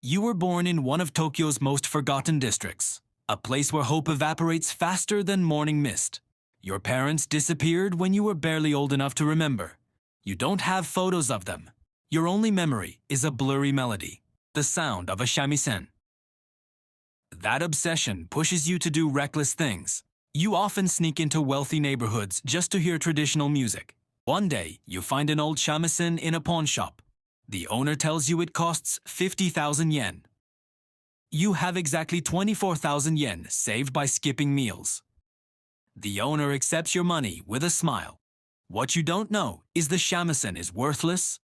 You were born in one of Tokyo's most forgotten districts, a place where hope evaporates faster than morning mist. Your parents disappeared when you were barely old enough to remember. You don't have photos of them. Your only memory is a blurry melody, the sound of a shamisen. That obsession pushes you to do reckless things. You often sneak into wealthy neighborhoods just to hear traditional music. One day, you find an old shamisen in a pawn shop. The owner tells you it costs 50,000 yen. You have exactly 24,000 yen saved by skipping meals. The owner accepts your money with a smile. What you don't know is the shamisen is worthless.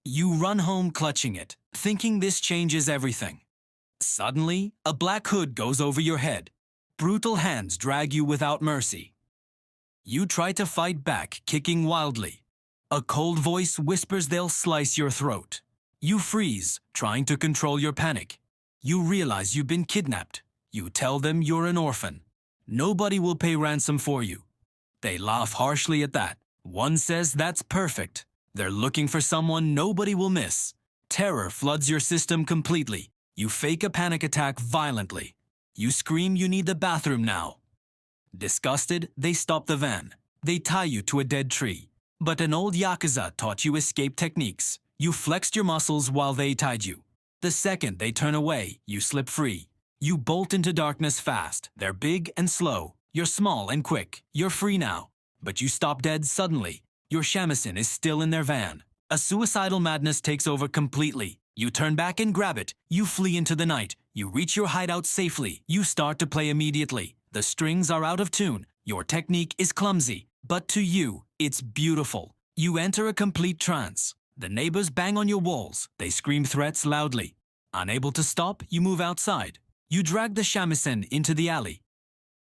You run home clutching it, thinking this changes everything. Suddenly, a black hood goes over your head. Brutal hands drag you without mercy. You try to fight back, kicking wildly. A cold voice whispers they'll slice your throat. You freeze, trying to control your panic. You realize you've been kidnapped. You tell them you're an orphan. Nobody will pay ransom for you. They laugh harshly at that. One says that's perfect. They're looking for someone nobody will miss. Terror floods your system completely. You fake a panic attack violently. You scream you need the bathroom now. Disgusted, they stop the van. They tie you to a dead tree. But an old Yakuza taught you escape techniques. You flexed your muscles while they tied you. The second they turn away, you slip free. You bolt into darkness fast. They're big and slow. You're small and quick. You're free now. But you stop dead suddenly. Your shamisen is still in their van. A suicidal madness takes over completely. You turn back and grab it. You flee into the night. You reach your hideout safely. You start to play immediately. The strings are out of tune. Your technique is clumsy. But to you, it's beautiful. You enter a complete trance. The neighbors bang on your walls. They scream threats loudly. Unable to stop, you move outside. You drag the shamisen into the alley.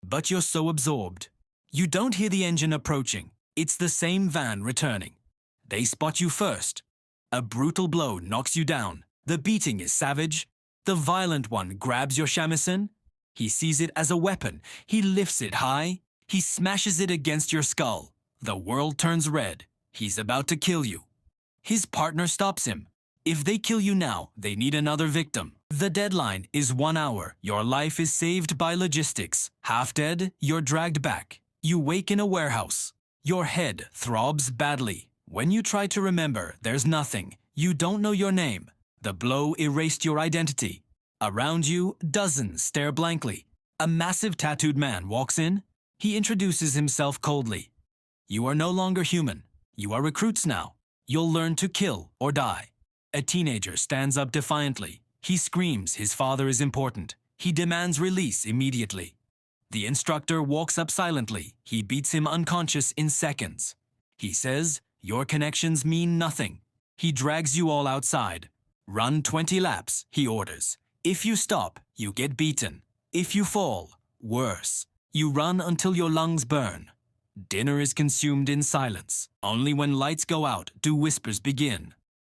But you're so absorbed. You don't hear the engine approaching. It's the same van returning. They spot you first. A brutal blow knocks you down. The beating is savage. The violent one grabs your shamisen. He sees it as a weapon. He lifts it high. He smashes it against your skull. The world turns red. He's about to kill you. His partner stops him. If they kill you now, they need another victim. The deadline is 1 hour. Your life is saved by logistics. Half dead, you're dragged back. You wake in a warehouse. Your head throbs badly. When you try to remember, there's nothing. You don't know your name. The blow erased your identity. Around you, dozens stare blankly. A massive tattooed man walks in. He introduces himself coldly. You are no longer human. You are recruits now. You'll learn to kill or die. A teenager stands up defiantly. He screams his father is important. He demands release immediately. The instructor walks up silently. He beats him unconscious in seconds. He says, your connections mean nothing. He drags you all outside. Run 20 laps, he orders. If you stop, you get beaten. If you fall, worse. You run until your lungs burn. Dinner is consumed in silence. Only when lights go out do whispers begin.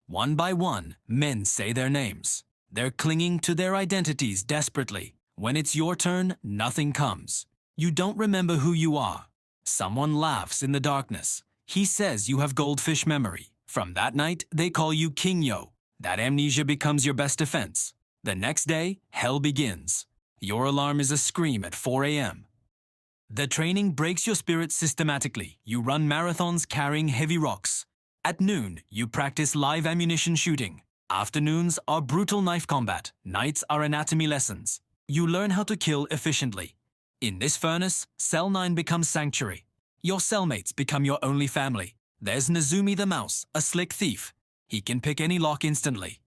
One by one, men say their names. They're clinging to their identities desperately. When it's your turn, nothing comes. You don't remember who you are. Someone laughs in the darkness. He says you have goldfish memory. From that night, they call you Kingyo. That amnesia becomes your best defense. The next day, hell begins. Your alarm is a scream at 4 a.m. The training breaks your spirit systematically. You run marathons carrying heavy rocks. At noon, you practice live ammunition shooting. Afternoons are brutal knife combat. Nights are anatomy lessons. You learn how to kill efficiently. In this furnace, Cell 9 becomes sanctuary. Your cellmates become your only family. There's Nezumi the mouse, a slick thief. He can pick any lock instantly.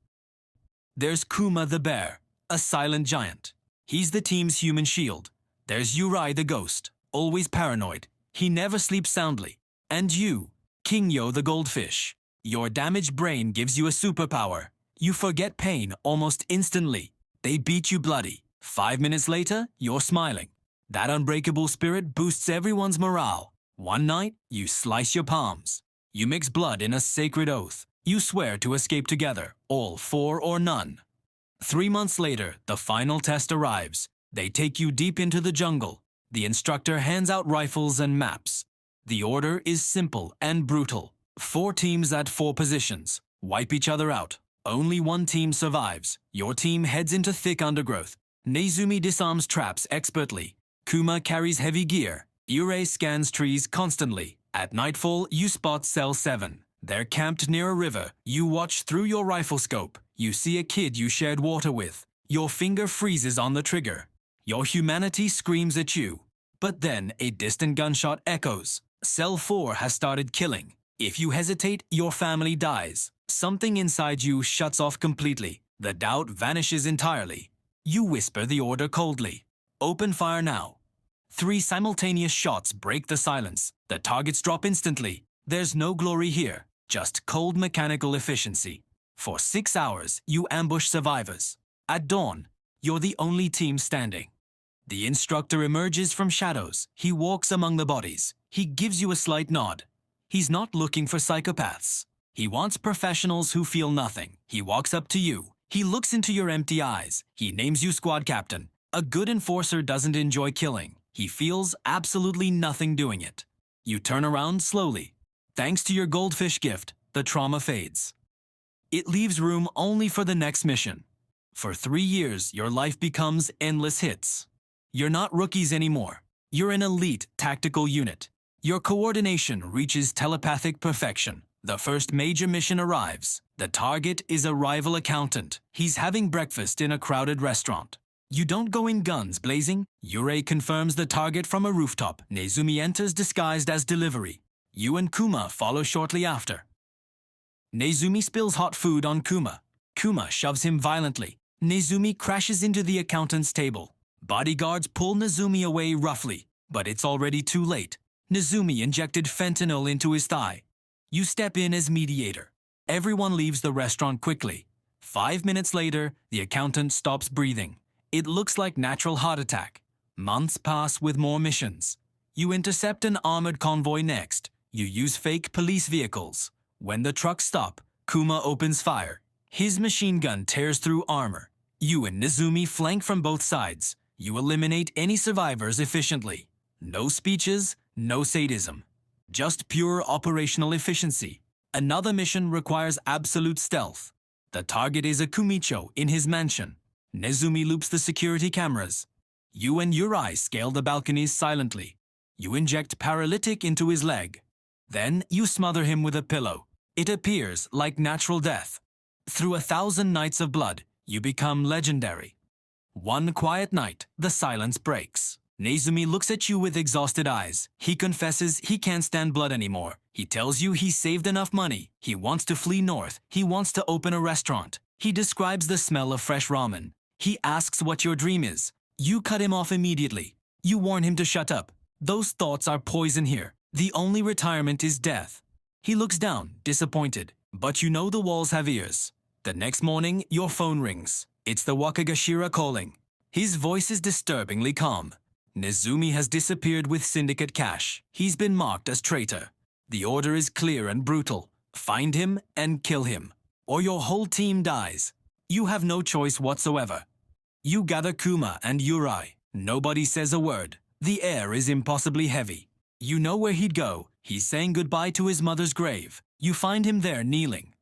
There's Kuma the bear, a silent giant. He's the team's human shield. There's Yurai the ghost, always paranoid. He never sleeps soundly. And you, Kingyo the goldfish. Your damaged brain gives you a superpower. You forget pain almost instantly. They beat you bloody. 5 minutes later, you're smiling. That unbreakable spirit boosts everyone's morale. One night, you slice your palms. You mix blood in a sacred oath. You swear to escape together, all 4 or none. 3 months later, the final test arrives. They take you deep into the jungle. The instructor hands out rifles and maps. The order is simple and brutal. 4 teams at 4 positions. Wipe each other out. Only one team survives. Your team heads into thick undergrowth. Nezumi disarms traps expertly. Kuma carries heavy gear. Yurei scans trees constantly. At nightfall, you spot Cell 7. They're camped near a river. You watch through your rifle scope. You see a kid you shared water with. Your finger freezes on the trigger. Your humanity screams at you. But then a distant gunshot echoes. Cell 4 has started killing. If you hesitate, your family dies. Something inside you shuts off completely. The doubt vanishes entirely. You whisper the order coldly. Open fire now. 3 simultaneous shots break the silence. The targets drop instantly. There's no glory here, just cold mechanical efficiency. For 6 hours, you ambush survivors. At dawn, you're the only team standing. The instructor emerges from shadows. He walks among the bodies. He gives you a slight nod. He's not looking for psychopaths. He wants professionals who feel nothing. He walks up to you. He looks into your empty eyes. He names you squad captain. A good enforcer doesn't enjoy killing. He feels absolutely nothing doing it. You turn around slowly. Thanks to your goldfish gift, the trauma fades. It leaves room only for the next mission. For 3 years, your life becomes endless hits. You're not rookies anymore. You're an elite tactical unit. Your coordination reaches telepathic perfection. The first major mission arrives. The target is a rival accountant. He's having breakfast in a crowded restaurant. You don't go in guns blazing. Yurei confirms the target from a rooftop. Nezumi enters disguised as delivery. You and Kuma follow shortly after. Nezumi spills hot food on Kuma. Kuma shoves him violently. Nezumi crashes into the accountant's table. Bodyguards pull Nezumi away roughly, but it's already too late. Nezumi injected fentanyl into his thigh. You step in as mediator. Everyone leaves the restaurant quickly. 5 minutes later, the accountant stops breathing. It looks like natural heart attack. Months pass with more missions. You intercept an armored convoy next. You use fake police vehicles. When the trucks stop, Kuma opens fire. His machine gun tears through armor. You and Nezumi flank from both sides. You eliminate any survivors efficiently. No speeches, no sadism. Just pure operational efficiency. Another mission requires absolute stealth. The target is a Kumicho in his mansion. Nezumi loops the security cameras. You and Yurei scale the balconies silently. You inject paralytic into his leg. Then you smother him with a pillow. It appears like natural death. Through 1,000 nights of blood, you become legendary. One quiet night, the silence breaks. Nezumi looks at you with exhausted eyes. He confesses he can't stand blood anymore. He tells you he saved enough money. He wants to flee north. He wants to open a restaurant. He describes the smell of fresh ramen. He asks what your dream is. You cut him off immediately. You warn him to shut up. Those thoughts are poison here. The only retirement is death. He looks down, disappointed. But you know the walls have ears. The next morning, your phone rings. It's the Wakagashira calling. His voice is disturbingly calm. Nezumi has disappeared with syndicate cash. He's been marked as traitor. The order is clear and brutal. Find him and kill him, or your whole team dies. You have no choice whatsoever. You gather Kuma and Yurei. Nobody says a word. The air is impossibly heavy. You know where he'd go. He's saying goodbye to his mother's grave. You find him there kneeling.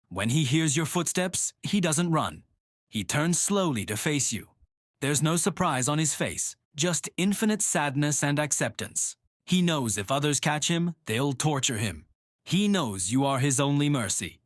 When he hears your footsteps, he doesn't run. He turns slowly to face you. There's no surprise on his face, just infinite sadness and acceptance. He knows if others catch him, they'll torture him. He knows you are his only mercy.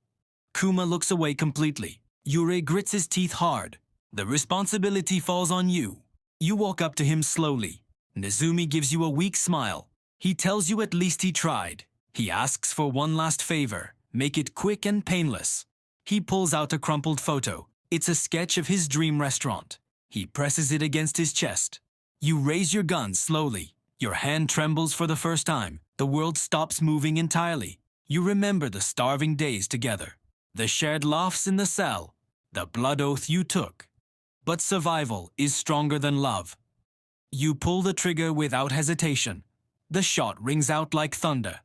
Kuma looks away completely. Yurei grits his teeth hard. The responsibility falls on you. You walk up to him slowly. Nezumi gives you a weak smile. He tells you at least he tried. He asks for one last favor. Make it quick and painless. He pulls out a crumpled photo. It's a sketch of his dream restaurant. He presses it against his chest. You raise your gun slowly. Your hand trembles for the first time. The world stops moving entirely. You remember the starving days together. The shared laughs in the cell. The blood oath you took. But survival is stronger than love. You pull the trigger without hesitation. The shot rings out like thunder.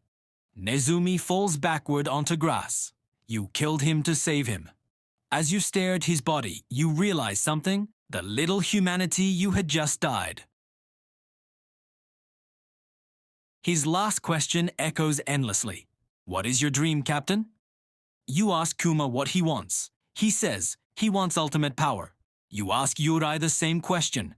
Nezumi falls backward onto grass. You killed him to save him. As you stare at his body, you realize something. The little humanity you had just died. His last question echoes endlessly. What is your dream, Captain? You ask Kuma what he wants. He says he wants ultimate power. You ask Yurai the same question.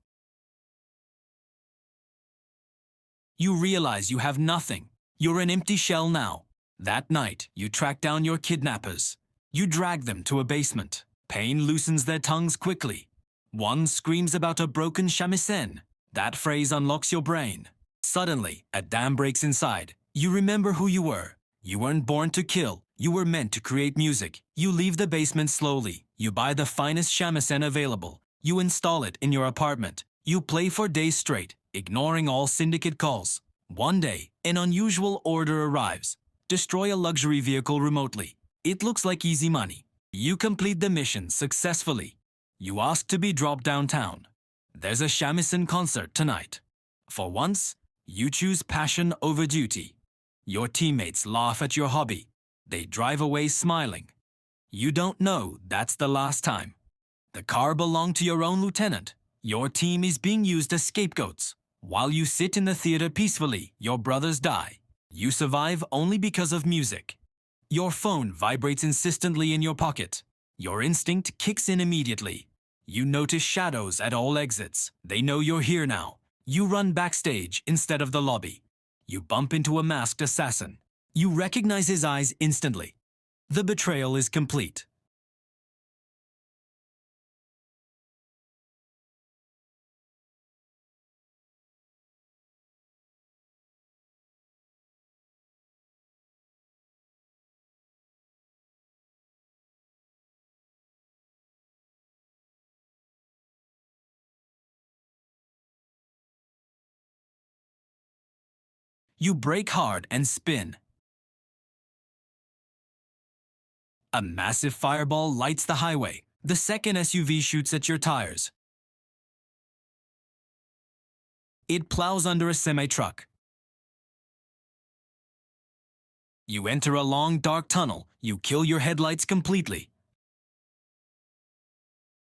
You realize you have nothing. You're an empty shell now. That night, you track down your kidnappers. You drag them to a basement. Pain loosens their tongues quickly. One screams about a broken shamisen. That phrase unlocks your brain. Suddenly, a dam breaks inside. You remember who you were. You weren't born to kill. You were meant to create music. You leave the basement slowly. You buy the finest shamisen available. You install it in your apartment. You play for days straight, ignoring all syndicate calls. One day, an unusual order arrives. Destroy a luxury vehicle remotely. It looks like easy money. You complete the mission successfully. You ask to be dropped downtown. There's a shamisen concert tonight. For once, you choose passion over duty. Your teammates laugh at your hobby. They drive away smiling. You don't know that's the last time. The car belonged to your own lieutenant. Your team is being used as scapegoats. While you sit in the theater peacefully, your brothers die. You survive only because of music. Your phone vibrates insistently in your pocket. Your instinct kicks in immediately. You notice shadows at all exits. They know you're here now. You run backstage instead of the lobby. You bump into a masked assassin. You recognize his eyes instantly. The betrayal is complete. You brake hard and spin. A massive fireball lights the highway. The second SUV shoots at your tires. It plows under a semi-truck. You enter a long, dark tunnel. You kill your headlights completely.